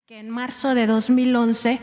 Que en marzo de 2011,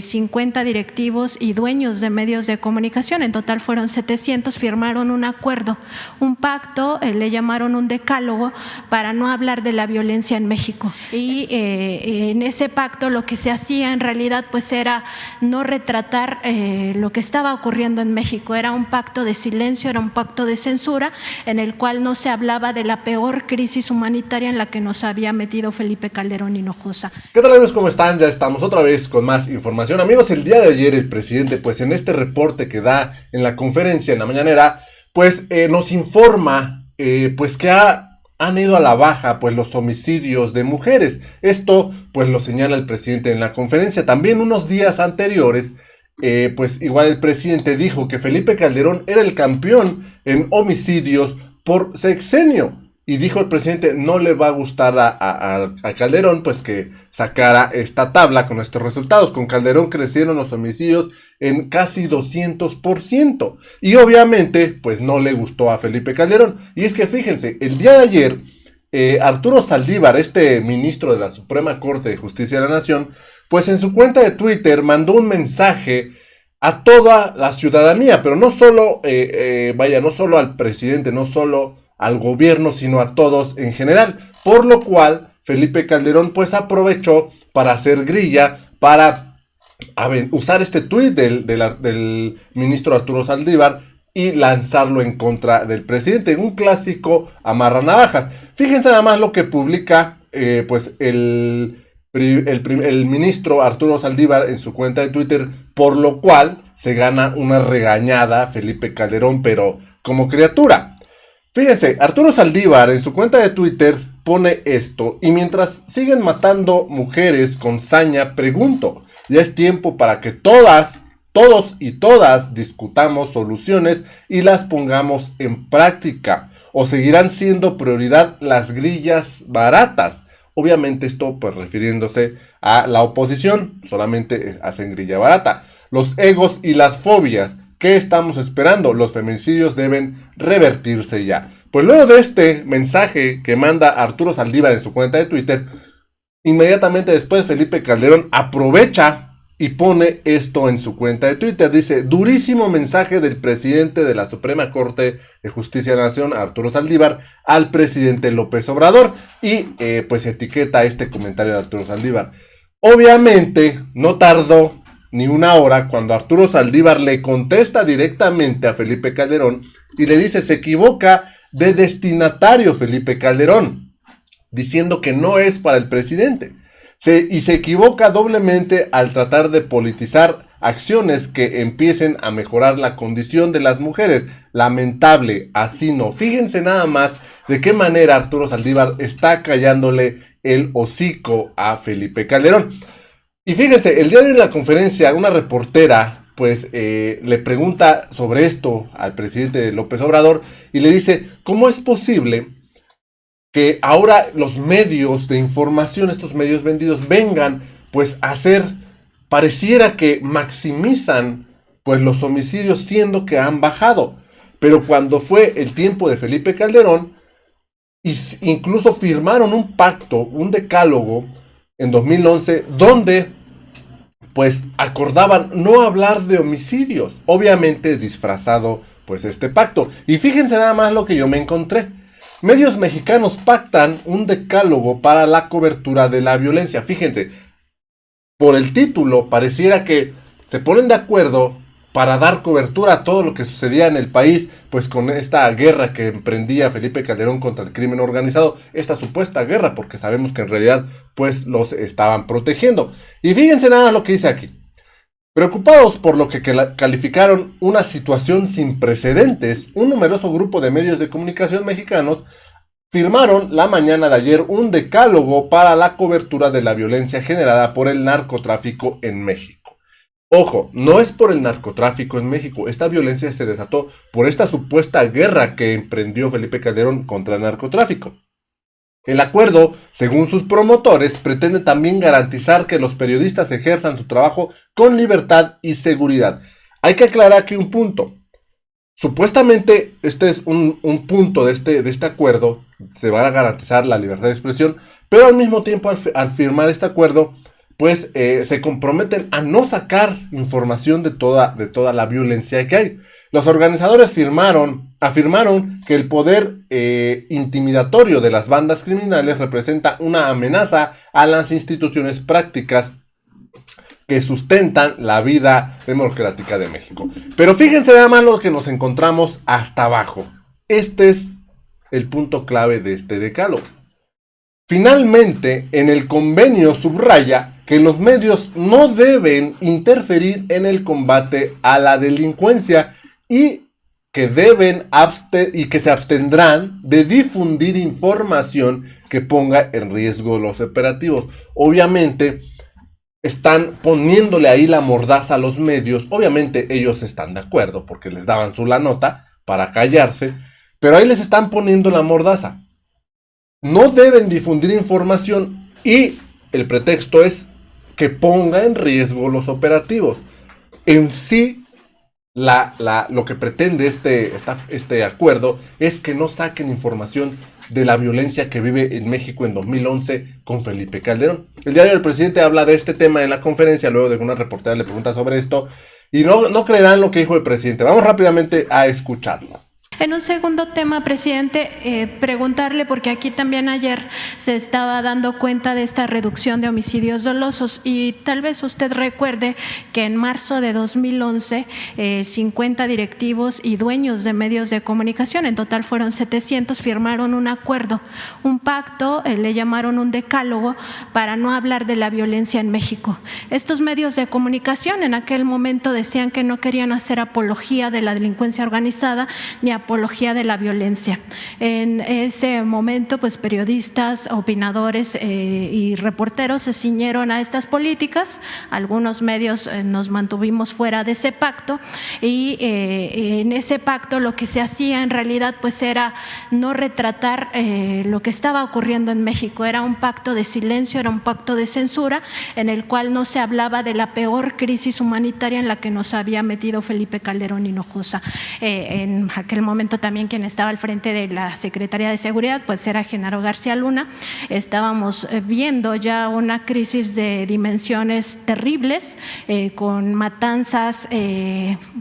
50 directivos y dueños de medios de comunicación, en total fueron 700, firmaron un acuerdo, un pacto, le llamaron un decálogo, para no hablar de la violencia en México. Y en ese pacto lo que se hacía en realidad pues era no retratar lo que estaba ocurriendo en México. Era un pacto de silencio, era un pacto de censura, en el cual no se hablaba de la peor crisis humanitaria en la que nos había metido Felipe Calderón Hinojosa. ¿Qué tal, amigos? ¿Cómo están? Ya estamos otra vez con más información. Amigos, el día de ayer el presidente, pues en este reporte que da en la conferencia en la mañanera, pues nos informa pues que han ido a la baja pues los homicidios de mujeres. Esto pues lo señala el presidente en la conferencia. También unos días anteriores, pues igual el presidente dijo que Felipe Calderón era el campeón en homicidios por sexenio. Y dijo el presidente, no le va a gustar a Calderón, pues que sacara esta tabla con estos resultados. Con Calderón crecieron los homicidios en casi 200%. Y obviamente, pues no le gustó a Felipe Calderón. Y es que fíjense, el día de ayer, Arturo Saldívar, este ministro de la Suprema Corte de Justicia de la Nación, pues en su cuenta de Twitter mandó un mensaje a toda la ciudadanía, pero no solo, no solo al presidente, no solo al gobierno, sino a todos en general, por lo cual Felipe Calderón pues aprovechó para hacer grilla, para usar este tuit del ministro Arturo Saldívar y lanzarlo en contra del presidente, un clásico amarranavajas. Fíjense nada más lo que publica pues el ministro Arturo Saldívar en su cuenta de Twitter, por lo cual se gana una regañada Felipe Calderón, pero como criatura. Fíjense, Arturo Saldívar en su cuenta de Twitter pone esto: y mientras siguen matando mujeres con saña, pregunto, ya es tiempo para que todos y todas discutamos soluciones y las pongamos en práctica, o seguirán siendo prioridad las grillas baratas. Obviamente esto pues refiriéndose a la oposición, solamente hacen grilla barata. Los egos y las fobias. ¿Qué estamos esperando? Los feminicidios deben revertirse ya. Pues luego de este mensaje que manda Arturo Saldívar en su cuenta de Twitter, inmediatamente después Felipe Calderón aprovecha y pone esto en su cuenta de Twitter. Dice: durísimo mensaje del presidente de la Suprema Corte de Justicia de la Nación, Arturo Saldívar, al presidente López Obrador. Y pues etiqueta este comentario de Arturo Saldívar. Obviamente no tardó ni una hora cuando Arturo Saldívar le contesta directamente a Felipe Calderón y le dice: se equivoca de destinatario Felipe Calderón, diciendo que no es para el presidente. Y se equivoca doblemente al tratar de politizar acciones que empiecen a mejorar la condición de las mujeres. Lamentable, así no. Fíjense nada más de qué manera Arturo Saldívar está callándole el hocico a Felipe Calderón. Y fíjense, el día de hoy en la conferencia, una reportera pues le pregunta sobre esto al presidente López Obrador y le dice: ¿cómo es posible que ahora los medios de información, estos medios vendidos, vengan pues a hacer, pareciera que maximizan pues los homicidios, siendo que han bajado? Pero cuando fue el tiempo de Felipe Calderón, incluso firmaron un pacto, un decálogo en 2011, donde pues acordaban no hablar de homicidios, obviamente disfrazado pues este pacto. Y fíjense nada más lo que yo me encontré: medios mexicanos pactan un decálogo para la cobertura de la violencia. Fíjense, por el título pareciera que se ponen de acuerdo para dar cobertura a todo lo que sucedía en el país, pues con esta guerra que emprendía Felipe Calderón contra el crimen organizado, esta supuesta guerra, porque sabemos que en realidad pues los estaban protegiendo. Y fíjense nada lo que dice aquí: preocupados por lo que calificaron una situación sin precedentes, un numeroso grupo de medios de comunicación mexicanos firmaron la mañana de ayer un decálogo para la cobertura de la violencia generada por el narcotráfico en México. Ojo, no es por el narcotráfico en México. Esta violencia se desató por esta supuesta guerra que emprendió Felipe Calderón contra el narcotráfico. El acuerdo, según sus promotores, pretende también garantizar que los periodistas ejerzan su trabajo con libertad y seguridad. Hay que aclarar aquí un punto. Supuestamente este es un punto de este acuerdo, se va a garantizar la libertad de expresión, pero al mismo tiempo al firmar este acuerdo, pues se comprometen a no sacar información de toda la violencia que hay. Los organizadores afirmaron que el poder intimidatorio de las bandas criminales representa una amenaza a las instituciones prácticas que sustentan la vida democrática de México. Pero fíjense nada más lo que nos encontramos hasta abajo. Este es el punto clave de este decálogo. Finalmente, en el convenio subraya que los medios no deben interferir en el combate a la delincuencia y que se abstendrán de difundir información que ponga en riesgo los operativos. Obviamente, están poniéndole ahí la mordaza a los medios. Obviamente ellos están de acuerdo porque les daban la nota para callarse, pero ahí les están poniendo la mordaza. No deben difundir información y el pretexto es que ponga en riesgo los operativos. En sí, lo que pretende este acuerdo es que no saquen información de la violencia que vive en México en 2011 con Felipe Calderón. El diario del presidente habla de este tema en la conferencia, luego de que una reportera le pregunta sobre esto, y no creerán lo que dijo el presidente. Vamos rápidamente a escucharlo. En un segundo tema, presidente, preguntarle, porque aquí también ayer se estaba dando cuenta de esta reducción de homicidios dolosos y tal vez usted recuerde que en marzo de 2011 50 directivos y dueños de medios de comunicación, en total fueron 700, firmaron un acuerdo, un pacto, le llamaron un decálogo para no hablar de la violencia en México. Estos medios de comunicación en aquel momento decían que no querían hacer apología de la delincuencia organizada ni apología de la violencia. En ese momento, pues periodistas, opinadores y reporteros se ciñeron a estas políticas. Algunos medios nos mantuvimos fuera de ese pacto y en ese pacto lo que se hacía en realidad pues era no retratar lo que estaba ocurriendo en México. Era un pacto de silencio, era un pacto de censura en el cual no se hablaba de la peor crisis humanitaria en la que nos había metido Felipe Calderón Hinojosa. En aquel momento también quien estaba al frente de la Secretaría de Seguridad pues era Genaro García Luna. Estábamos viendo ya una crisis de dimensiones terribles con matanzas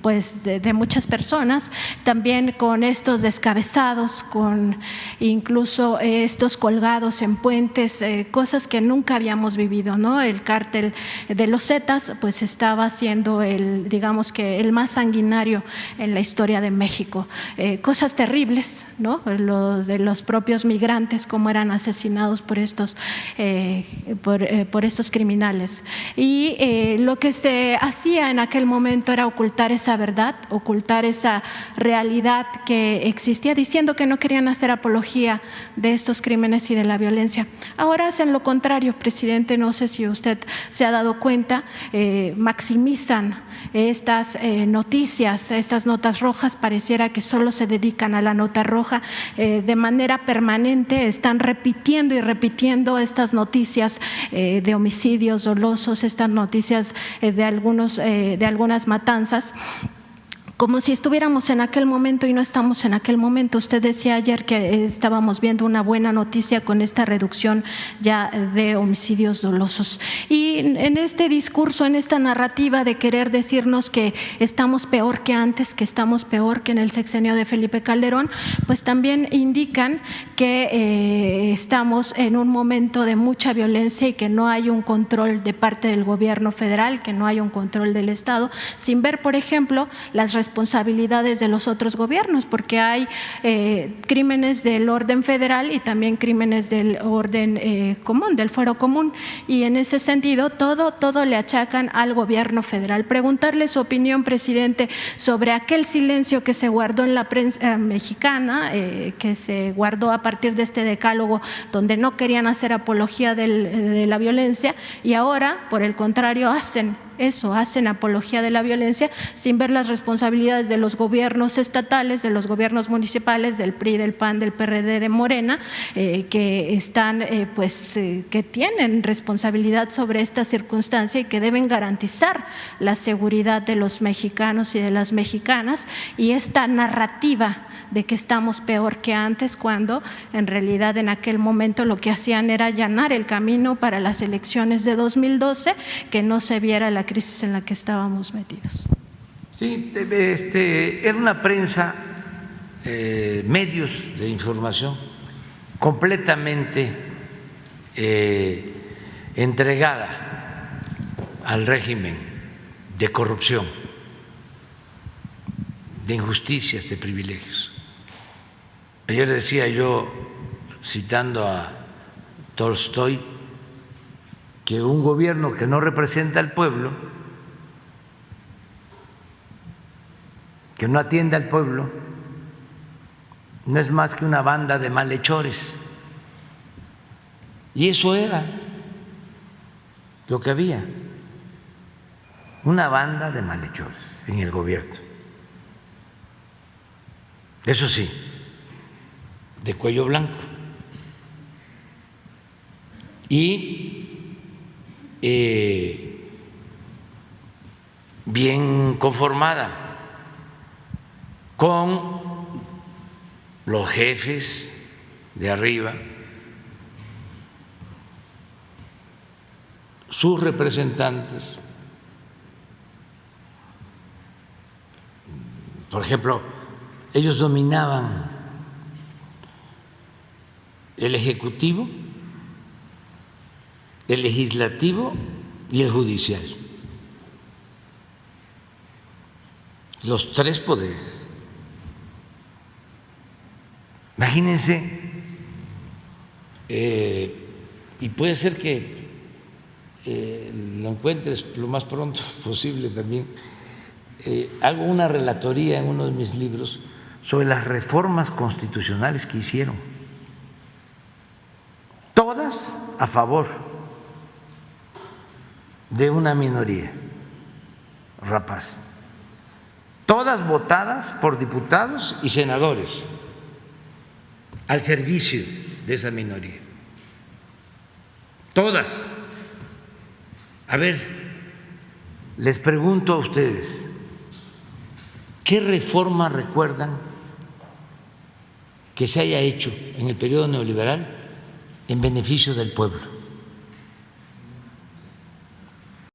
pues de muchas personas, también con estos descabezados, con incluso estos colgados en puentes, cosas que nunca habíamos vivido, ¿no? El cártel de los Zetas pues estaba siendo digamos que el más sanguinario en la historia de México. Cosas terribles, ¿no? Lo de los propios migrantes, cómo eran asesinados por estos criminales. Y lo que se hacía en aquel momento era ocultar esa verdad, ocultar esa realidad que existía, diciendo que no querían hacer apología de estos crímenes y de la violencia. Ahora hacen lo contrario, presidente, no sé si usted se ha dado cuenta, maximizan estas noticias, estas notas rojas, pareciera que solo se dedican a la nota roja, de manera permanente están repitiendo y repitiendo estas noticias de homicidios dolosos, estas noticias de algunas matanzas, como si estuviéramos en aquel momento y no estamos en aquel momento. Usted decía ayer que estábamos viendo una buena noticia con esta reducción ya de homicidios dolosos. Y en este discurso, en esta narrativa de querer decirnos que estamos peor que antes, que estamos peor que en el sexenio de Felipe Calderón, pues también indican que estamos en un momento de mucha violencia y que no hay un control de parte del gobierno federal, que no hay un control del Estado, sin ver, por ejemplo, las responsabilidades de los otros gobiernos, porque hay crímenes del orden federal y también crímenes del orden común, del fuero común, y en ese sentido todo le achacan al gobierno federal. Preguntarle su opinión, presidente, sobre aquel silencio que se guardó en la prensa mexicana, que se guardó a partir de este decálogo donde no querían hacer apología de la violencia y ahora, por el contrario, hacen eso, hacen apología de la violencia sin ver las responsabilidades de los gobiernos estatales, de los gobiernos municipales, del PRI, del PAN, del PRD, de Morena, que están, que tienen responsabilidad sobre esta circunstancia y que deben garantizar la seguridad de los mexicanos y de las mexicanas, y esta narrativa de que estamos peor que antes, cuando en realidad en aquel momento lo que hacían era allanar el camino para las elecciones de 2012, que no se viera la crisis en la que estábamos metidos. Sí, era una prensa, medios de información completamente entregada al régimen de corrupción, de injusticias, de privilegios. Ayer decía yo, citando a Tolstoy, que un gobierno que no representa al pueblo, que no atiende al pueblo, no es más que una banda de malhechores. Y eso era lo que había, una banda de malhechores en el gobierno. Eso sí, de cuello blanco y bien conformada con los jefes de arriba, sus representantes. Por ejemplo, ellos dominaban el ejecutivo, el legislativo y el judicial, los tres poderes. Imagínense, y puede ser que lo encuentres lo más pronto posible también. Hago una relatoría en uno de mis libros sobre las reformas constitucionales que hicieron, todas a favor de una minoría rapaz, todas votadas por diputados y senadores al servicio de esa minoría, todas. A ver, les pregunto a ustedes, ¿qué reforma recuerdan que se haya hecho en el periodo neoliberal en beneficio del pueblo?